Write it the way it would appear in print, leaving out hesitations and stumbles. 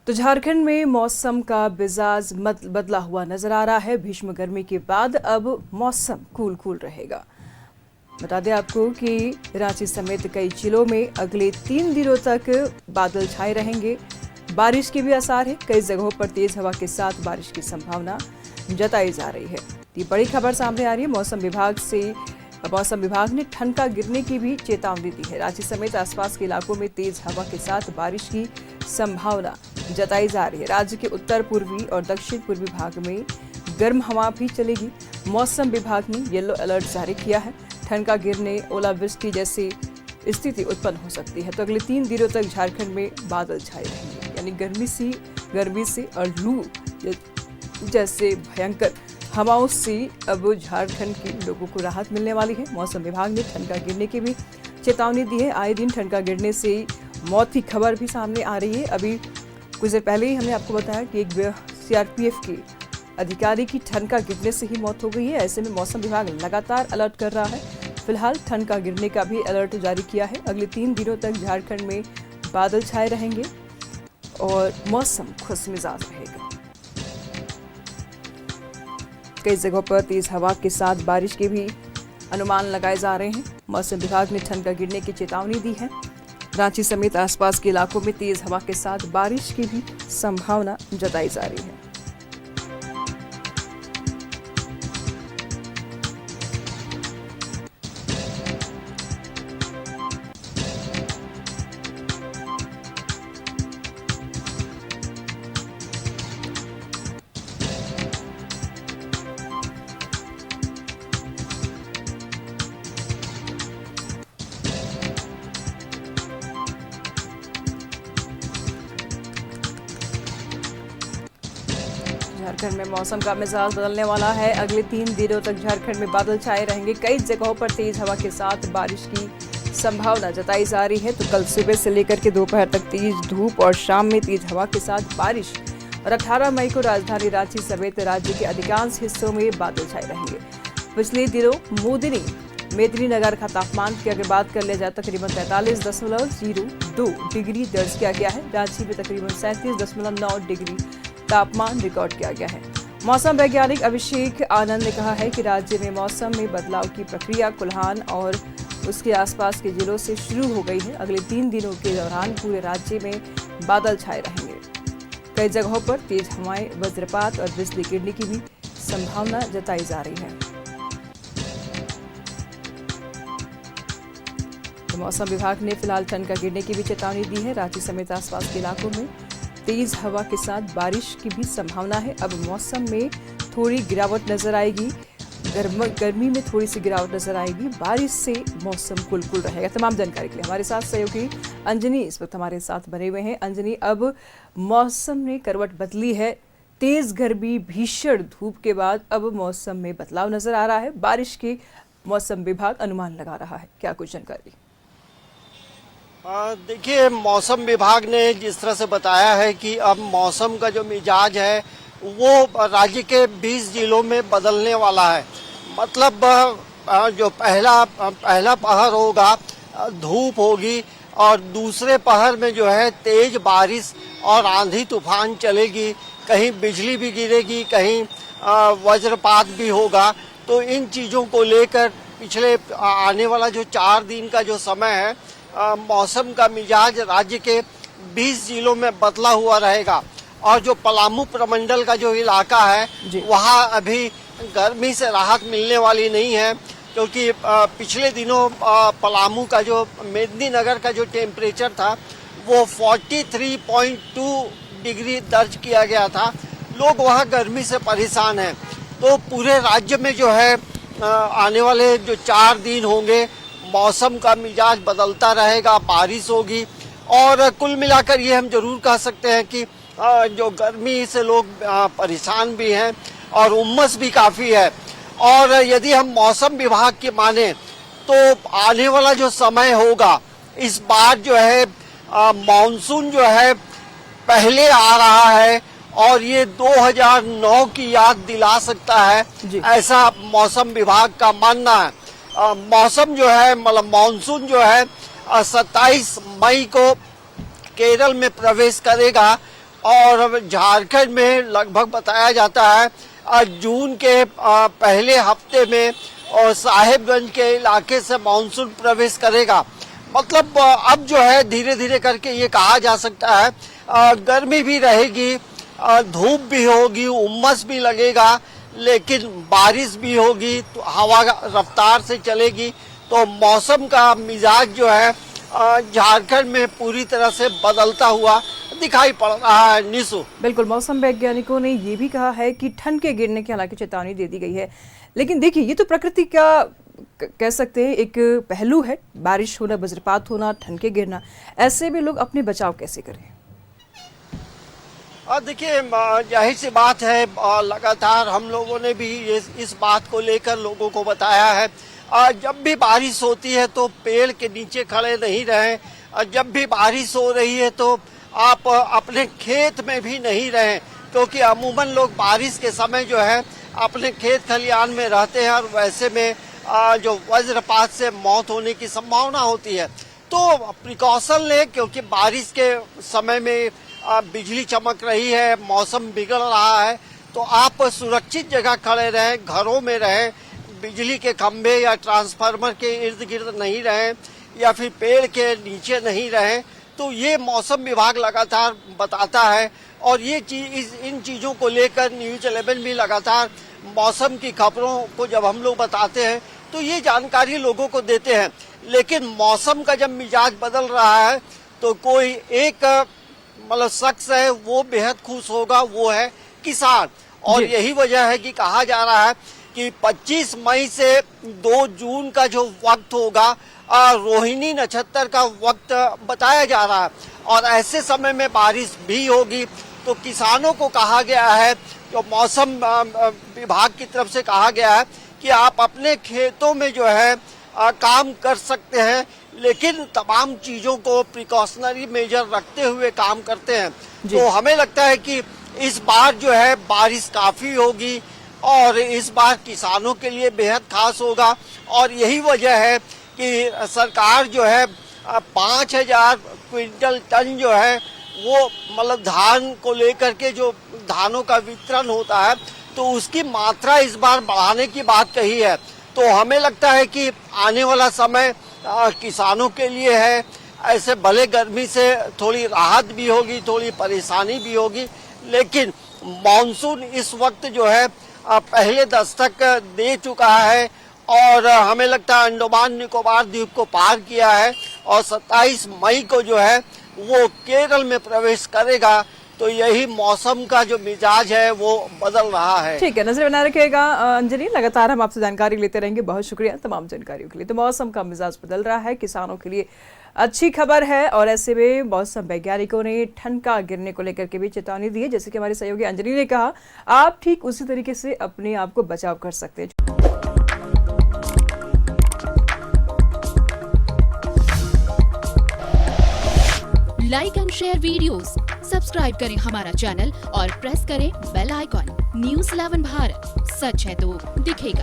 तो झारखंड में मौसम का मिजाज बदला हुआ नजर आ रहा है। भीषण गर्मी के बाद अब मौसम कूल रहेगा। बता दें आपको कि रांची समेत कई जिलों में अगले 3 दिनों तक बादल छाए रहेंगे। बारिश के भी आसार है। कई जगहों पर तेज हवा के साथ बारिश की संभावना जताई जा रही है। ये बड़ी खबर सामने आ रही है। मौसम विभाग ने ठनका गिरने की भी चेतावनी दी है। रांची समेत आसपास के इलाकों में तेज हवा के साथ बारिश की संभावना जताई जा रही है। राज्य के उत्तर पूर्वी और दक्षिण पूर्वी भाग में गर्म हवा भी चलेगी। मौसम विभाग ने येलो अलर्ट जारी किया है। ठनका गिरने, ओलावृष्टि जैसी स्थिति उत्पन्न हो सकती है। तो अगले 3 दिनों तक झारखंड में बादल छाए रहेंगे। यानी गर्मी से और लू जैसे भयंकर हवाओं से अब झारखंड के लोगों को राहत मिलने वाली है। मौसम विभाग ने ठनका गिरने की भी चेतावनी दी है। आए दिन ठनका गिरने से मौत की खबर भी सामने आ रही है। अभी कुछ देर पहले ही हमने आपको बताया कि एक सीआरपीएफ के अधिकारी की ठनका गिरने से ही मौत हो गई है। ऐसे में मौसम विभाग लगातार अलर्ट कर रहा है। फिलहाल ठनका गिरने का भी अलर्ट जारी किया है। अगले 3 दिनों तक झारखंड में बादल छाए रहेंगे और मौसम खुशमिजाज रहेगा। कई जगहों पर तेज हवा के साथ बारिश के भी अनुमान लगाए जा रहे हैं। मौसम विभाग ने ठनका गिरने की चेतावनी दी है। रांची समेत आसपास के इलाकों में तेज हवा के साथ बारिश की भी संभावना जताई जा रही है। झारखंड में मौसम का मिजाज बदलने वाला है। अगले 3 दिनों तक झारखंड में बादल छाए रहेंगे। कई जगहों पर तेज हवा के साथ बारिश की संभावना जताई जा रही है। तो कल सुबह से लेकर के दोपहर तक तेज धूप और शाम में तेज हवा के साथ बारिश। और 18 मई को राजधानी रांची समेत राज्य के अधिकांश हिस्सों में बादल छाए रहेंगे। पिछले दिनों मेदिनीनगर का तापमान की अगर बात कर लिया जाए तकरीबन 43.02 डिग्री दर्ज किया गया है। रांची में तकरीबन 37.9 डिग्री तापमान रिकॉर्ड किया गया है। मौसम वैज्ञानिक अभिषेक आनंद ने कहा है कि राज्य में मौसम में बदलाव की प्रक्रिया कोल्हान और उसके आसपास के जिलों से शुरू हो गई है। अगले 3 दिनों के दौरान पूरे राज्य में बादल छाए रहेंगे। कई जगहों पर तेज हवाएं, वज्रपात और बिजली गिरने की भी संभावना जताई जा रही है। तो मौसम विभाग ने फिलहाल ठनका गिरने की भी चेतावनी दी है। रांची समेत आसपास के इलाकों में तेज हवा के साथ बारिश की भी संभावना है। अब मौसम में थोड़ी गिरावट नजर आएगी। गर्मी में थोड़ी सी गिरावट नजर आएगी। बारिश से मौसम कुल रहेगा। तमाम जानकारी के लिए हमारे साथ सहयोगी अंजनी इस वक्त हमारे साथ बने हुए हैं। अंजनी, अब मौसम ने करवट बदली है। तेज गर्मी, भीषण धूप के बाद अब मौसम में बदलाव नजर आ रहा है। बारिश के मौसम विभाग अनुमान लगा रहा है। क्या कुछ जानकारी? देखिए, मौसम विभाग ने जिस तरह से बताया है कि अब मौसम का जो मिजाज है वो राज्य के 20 जिलों में बदलने वाला है। मतलब जो पहला पहर होगा धूप होगी और दूसरे पहर में जो है तेज बारिश और आंधी तूफान चलेगी। कहीं बिजली भी गिरेगी, कहीं वज्रपात भी होगा। तो इन चीज़ों को लेकर पिछले आने वाला जो 4 दिन का जो समय है, मौसम का मिजाज राज्य के 20 जिलों में बदला हुआ रहेगा। और जो पलामू प्रमंडल का जो इलाका है वहाँ अभी गर्मी से राहत मिलने वाली नहीं है, क्योंकि पिछले दिनों पलामू का जो मेदिनीनगर का जो टेम्परेचर था वो 43.2 डिग्री दर्ज किया गया था। लोग वहाँ गर्मी से परेशान हैं। तो पूरे राज्य में जो है आने वाले जो 4 दिन होंगे मौसम का मिजाज बदलता रहेगा, बारिश होगी। और कुल मिलाकर ये हम जरूर कह सकते हैं कि जो गर्मी से लोग परेशान भी हैं और उमस भी काफ़ी है। और यदि हम मौसम विभाग की माने तो आने वाला जो समय होगा इस बार जो है मानसून जो है पहले आ रहा है और ये 2009 की याद दिला सकता है, ऐसा मौसम विभाग का मानना है। मौसम जो है मतलब मानसून जो है 27 मई को केरल में प्रवेश करेगा और झारखंड में लगभग बताया जाता है जून के पहले हफ्ते में और साहेबगंज के इलाके से मानसून प्रवेश करेगा। मतलब अब जो है धीरे धीरे करके ये कहा जा सकता है गर्मी भी रहेगी, धूप भी होगी, उमस भी लगेगा, लेकिन बारिश भी होगी, तो हवा रफ्तार से चलेगी, तो मौसम का मिजाज जो है झारखंड में पूरी तरह से बदलता हुआ दिखाई पड़ रहा है। निशु, बिल्कुल, मौसम वैज्ञानिकों ने ये भी कहा है कि ठंड के गिरने की हालांकि चेतावनी दे दी गई है, लेकिन देखिए ये तो प्रकृति का कह सकते हैं एक पहलू है, बारिश होना, वज्रपात होना, ठंड के गिरना, ऐसे में लोग अपने बचाव कैसे करें? देखिए जाहिर सी बात है, लगातार हम लोगों ने भी इस बात को लेकर लोगों को बताया है, जब भी बारिश होती है तो पेड़ के नीचे खड़े नहीं रहें, जब भी बारिश हो रही है तो आप अपने खेत में भी नहीं रहें, क्योंकि अमूमन लोग बारिश के समय जो है अपने खेत खलियान में रहते हैं और वैसे में जो वज्रपात से मौत होने की संभावना होती है। तो प्रिकॉशन लें, क्योंकि बारिश के समय में बिजली चमक रही है, मौसम बिगड़ रहा है, तो आप सुरक्षित जगह खड़े रहें, घरों में रहें, बिजली के खंभे या ट्रांसफार्मर के इर्द गिर्द नहीं रहें या फिर पेड़ के नीचे नहीं रहें। तो ये मौसम विभाग लगातार बताता है और ये इन चीज़ों को लेकर न्यूज़ 11 भी लगातार मौसम की खबरों को जब हम लोग बताते हैं तो ये जानकारी लोगों को देते हैं। लेकिन मौसम का जब मिजाज बदल रहा है तो कोई एक मतलब शख्स है वो बेहद खुश होगा, वो है किसान। और यही वजह है कि कहा जा रहा है कि 25 मई से 2 जून का जो वक्त होगा रोहिणी नक्षत्र का वक्त बताया जा रहा है और ऐसे समय में बारिश भी होगी। तो किसानों को कहा गया है, जो मौसम विभाग की तरफ से कहा गया है कि आप अपने खेतों में जो है काम कर सकते हैं, लेकिन तमाम चीज़ों को प्रिकॉशनरी मेजर रखते हुए काम करते हैं। तो हमें लगता है कि इस बार जो है बारिश काफ़ी होगी और इस बार किसानों के लिए बेहद खास होगा और यही वजह है कि सरकार जो है 5000 क्विंटल टन जो है वो मतलब धान को लेकर के जो धानों का वितरण होता है तो उसकी मात्रा इस बार बढ़ाने की बात कही है। तो हमें लगता है कि आने वाला समय किसानों के लिए है। ऐसे भले गर्मी से थोड़ी राहत भी होगी, थोड़ी परेशानी भी होगी, लेकिन मानसून इस वक्त जो है पहले दस्तक दे चुका है और हमें लगता है अंडमान निकोबार द्वीप को पार किया है और 27 मई को जो है वो केरल में प्रवेश करेगा। तो यही मौसम का जो मिजाज है वो बदल रहा है। ठीक है, नजर बनाए रखिएगा अंजलि, लगातार हम आपसे जानकारी लेते रहेंगे। बहुत शुक्रिया तमाम जानकारियों के लिए। तो मौसम का मिजाज बदल रहा है, किसानों के लिए अच्छी खबर है और ऐसे में मौसम वैज्ञानिकों ने ठंड का गिरने को लेकर के भी चेतावनी दी है। जैसे कि हमारे सहयोगी अंजलि ने कहा, आप ठीक उसी तरीके से अपने आप को बचाव कर सकते हैं। Like and share videos, subscribe करें हमारा चैनल और प्रेस करें बेल आइकॉन। न्यूज़ 11 भारत, सच है तो दिखेगा।